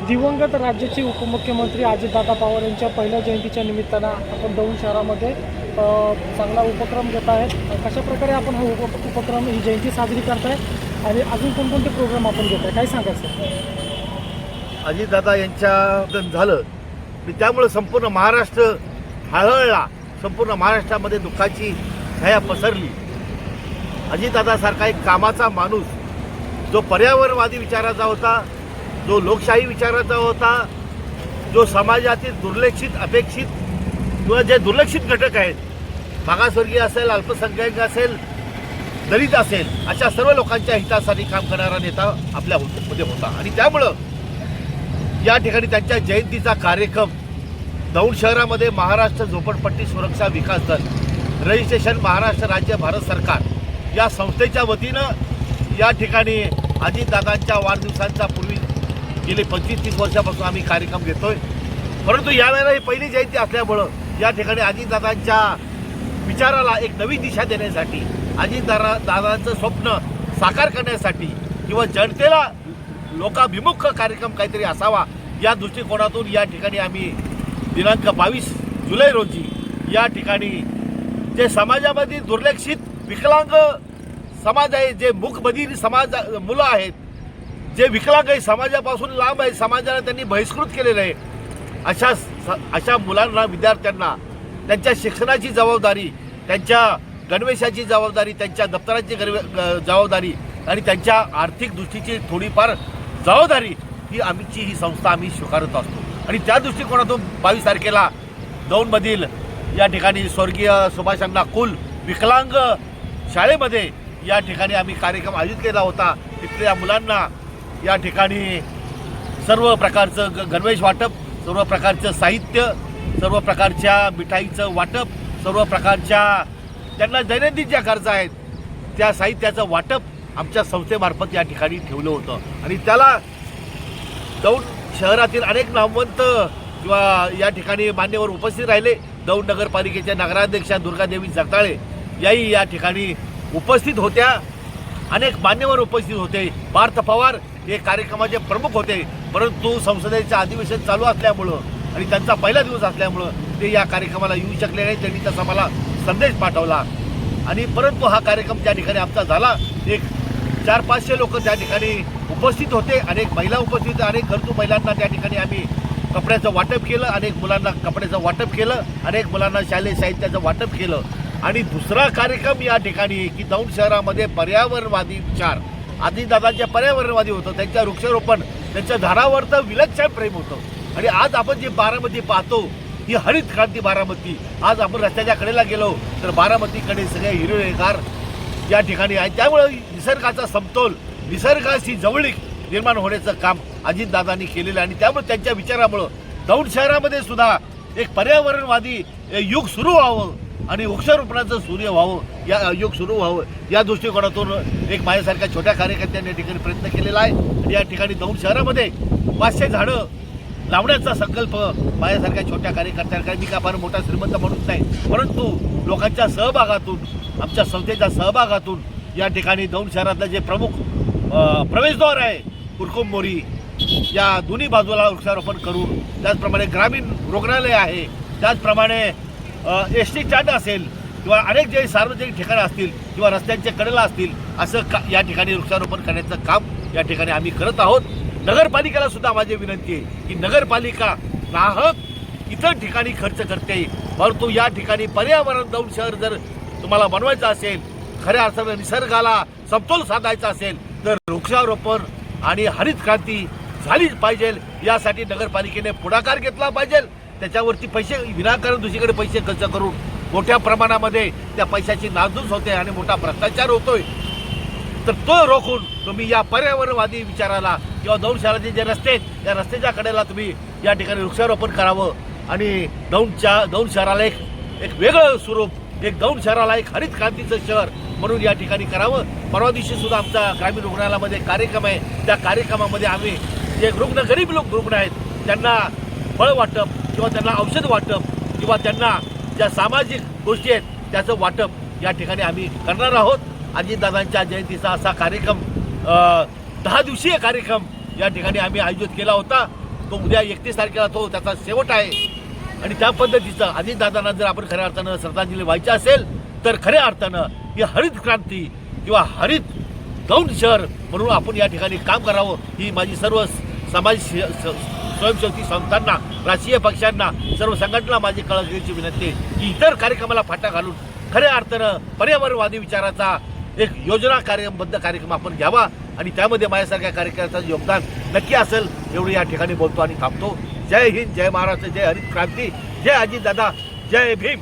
दिवंगत राज्याचे उपमुख्यमंत्री अजितदादा पवार यांच्या पहिल्या जयंतीच्या निमित्तानं आपण दौंड शहरामध्ये चांगला उपक्रम घेत आहेत. कशा प्रकारे आपण हा उपक्रम ही जयंती साजरी करताय आणि अजून कोणकोणते प्रोग्राम आपण घेत आहे, काय सांगायचं? अजितदादा यांच्या झालं मी त्यामुळे संपूर्ण महाराष्ट्र हळहळला. संपूर्ण महाराष्ट्रामध्ये दुःखाची छाया पसरली. अजितदादासारखा एक कामाचा माणूस जो पर्यावरणवादी विचाराचा होता, जो लोकशाही विचाराचा होता, जो समाजातील दुर्लक्षित अपेक्षित किंवा जे दुर्लक्षित घटक आहेत, मागासवर्गीय असेल, अल्पसंख्याक असेल, दलित असेल, अशा सर्व लोकांच्या हितासाठी काम करणारा नेता आपल्या मध्ये होता. आणि त्यामुळं या ठिकाणी त्यांच्या जयंतीचा कार्यक्रम दौंड शहरामध्ये महाराष्ट्र झोपडपट्टी सुरक्षा विकास दल, रजिस्ट्रेशन महाराष्ट्र राज्य भारत सरकार या संस्थेच्या वतीनं या ठिकाणी अजितदादांच्या वाढदिवसांचा पूर्वी गेले 25-30 वर्षापासून आम्ही कार्यक्रम घेतोय. परंतु यावेळेला ही पहिली जयंती असल्यामुळं या ठिकाणी अजितदादांच्या विचाराला एक नवी दिशा देण्यासाठी, अजितदादांचं स्वप्न साकार करण्यासाठी किंवा जनतेला लोकाभिमुख कार्यक्रम काहीतरी असावा या दृष्टिकोनातून या ठिकाणी आम्ही दिनांक 22 जुलै रोजी या ठिकाणी जे समाजामध्ये दुर्लक्षित विकलांग समाज आहे, जे मूकबधीर समाज मुलं आहेत, जे विकलांग आहे, समाजापासून लांब आहे, समाजाला त्यांनी बहिष्कृत केलेलं आहे, अशा मुलांना, विद्यार्थ्यांना त्यांच्या शिक्षणाची जबाबदारी, त्यांच्या गणवेशाची जबाबदारी, त्यांच्या दप्तराची जबाबदारी आणि त्यांच्या आर्थिक दृष्टीची थोडीफार जबाबदारी ही संस्था आम्ही स्वीकारत असतो. आणि त्या दृष्टिकोनातून 22 तारखेला दौंडमधील या ठिकाणी स्वर्गीय सुभाषअण्णा कुल विकलांग शाळेमध्ये या ठिकाणी आम्ही कार्यक्रम आयोजित केला होता. तिथल्या मुलांना या ठिकाणी सर्व प्रकारचं गणवेश वाटप, सर्व प्रकारचं साहित्य, सर्व प्रकारच्या मिठाईचं वाटप, सर्व प्रकारच्या त्यांना दैनंदिन ज्या गरजा आहेत त्या साहित्याचं वाटप आमच्या संस्थेमार्फत या ठिकाणी ठेवलं होतं. आणि त्याला दौंड शहरातील अनेक नामवंत किंवा या ठिकाणी मान्यवर उपस्थित राहिले. दौंड नगरपालिकेच्या नगराध्यक्षा दुर्गादेवी जगताळे याही या ठिकाणी उपस्थित होत्या. अनेक मान्यवर उपस्थित होते. पार्थ पवार हे कार्यक्रमाचे प्रमुख होते, परंतु संसदेचं अधिवेशन चालू असल्यामुळं आणि त्यांचा पहिला दिवस असल्यामुळं ते या कार्यक्रमाला येऊ शकले नाही. त्यांनी तसा मला संदेश पाठवला आणि परंतु हा कार्यक्रम त्या ठिकाणी आमचा झाला. एक 400-500 लोक त्या ठिकाणी उपस्थित होते. अनेक महिला उपस्थित होत्या. अनेक गरजू महिलांना त्या ठिकाणी आम्ही कपड्याचं वाटप केलं, अनेक मुलांना कपड्याचं वाटप केलं, अनेक मुलांना शालेय साहित्याचं वाटप केलं. आणि दुसरा कार्यक्रम या ठिकाणी की दौंड शहरामध्ये पर्यावरणवादी विचार, अजितदादांच्या पर्यावरणवादी होतं, त्यांच्या वृक्षारोपण, त्यांच्या झाडावरचं विलक्षण प्रेम होतं. आणि आज आपण जी बारामती पाहतो ही हरित क्रांती बारामती. आज आपण रस्त्याच्या कडेला गेलो तर बारामतीकडे सगळे हिरवेगार या ठिकाणी आहे. त्यामुळे निसर्गाचा समतोल, निसर्गाशी जवळीक निर्माण होण्याचं काम अजितदादांनी केलेलं आहे. आणि त्यामुळे त्यांच्या विचारामुळं दौंड शहरामध्ये सुद्धा एक पर्यावरणवादी युग सुरू व्हावं आणि वृक्षारोपणाचं सूर्य व्हावं, या युग सुरू व्हावं या दृष्टिकोनातून एक माझ्यासारख्या छोट्या कार्यकर्त्यांनी या ठिकाणी प्रयत्न केलेला आहे. आणि या ठिकाणी दौंड शहरामध्ये 500 झाडं लावण्याचा संकल्प माझ्यासारख्या छोट्या कार्यकर्त्यांना, मी का फार मोठा श्रीमंत माणूस नाही, परंतु लोकांच्या सहभागातून, आमच्या संस्थेच्या सहभागातून या ठिकाणी दौंड शहरातलं जे प्रमुख प्रवेशद्वार आहे कुरकुम मोरी या दोन्ही बाजूला वृक्षारोपण करून, त्याचप्रमाणे ग्रामीण रुग्णालय आहे, त्याचप्रमाणे एसटी स्टँड असेल किंवा अनेक जे सार्वजनिक ठिकाणं असतील किंवा रस्त्यांच्या कडेला असतील, असं या ठिकाणी वृक्षारोपण करण्याचं काम या ठिकाणी आम्ही करत आहोत. नगरपालिकेला सुद्धा माझी विनंती आहे की नगरपालिका नाहक इतर ठिकाणी खर्च करते, परंतु या ठिकाणी पर्यावरण दौंड शहर जर तुम्हाला बनवायचं असेल, खऱ्या अर्थानं निसर्गाला समतोल साधायचा असेल तर वृक्षारोपण आणि हरित क्रांती झालीच पाहिजे. यासाठी नगरपालिकेने पुढाकार घेतला पाहिजे. त्याच्यावरती पैसे विनाकारण दुसरीकडे पैसे खर्च करून मोठ्या प्रमाणामध्ये त्या पैशाची नासधूस होते आणि मोठा भ्रष्टाचार होतोय. तर तो रोखून तुम्ही या पर्यावरणवादी विचाराला किंवा दौंड शहराचे जे रस्ते आहेत त्या रस्त्याच्या कडेला तुम्ही या ठिकाणी वृक्षारोपण करावं आणि दौंड शहराला एक वेगळं स्वरूप, एक दौंड शहराला एक हरित क्रांतीचं शहर म्हणून या ठिकाणी करावं. परवा दिवशी सुद्धा आमचा ग्रामीण रुग्णालयामध्ये कार्यक्रम आहे. त्या कार्यक्रमामध्ये आम्ही जे गरीब रुग्ण आहेत त्यांना फळ वाटप किंवा त्यांना औषध वाटप किंवा त्यांना ज्या सामाजिक गोष्टी आहेत त्याचं वाटप या ठिकाणी आम्ही करणार आहोत. अजितदादांच्या जयंतीचा असा कार्यक्रम 10 दिवसीय कार्यक्रम या ठिकाणी आम्ही आयोजित केला होता. तो उद्या 31 तारखेला तो त्याचा शेवट आहे आणि त्या पद्धतीचं अजितदादांना जर आपण खऱ्या अर्थानं श्रद्धांजली व्हायची असेल तर खऱ्या अर्थानं ही हरित क्रांती किंवा हरित दौंड शहर म्हणून आपण या ठिकाणी काम करावं ही माझी सर्व समाज स्वयंसेवकी संस्थांना, राजकीय पक्षांना, सर्व संघटना माझी कळकळीची विनंती आहे की इतर कार्यक्रमाला फाटा घालून खऱ्या अर्थानं पर्यावरणवादी विचाराचा एक योजना कार्यबद्ध कार्यक्रम आपण घ्यावा आणि त्यामध्ये माझ्यासारख्या कार्यकर्त्याचं योगदान नक्की असेल एवढं या ठिकाणी बोलतो आणि थांबतो. जय हिंद, जय महाराष्ट्र, जय हरित क्रांती, जय अजितदादा, जय भीम.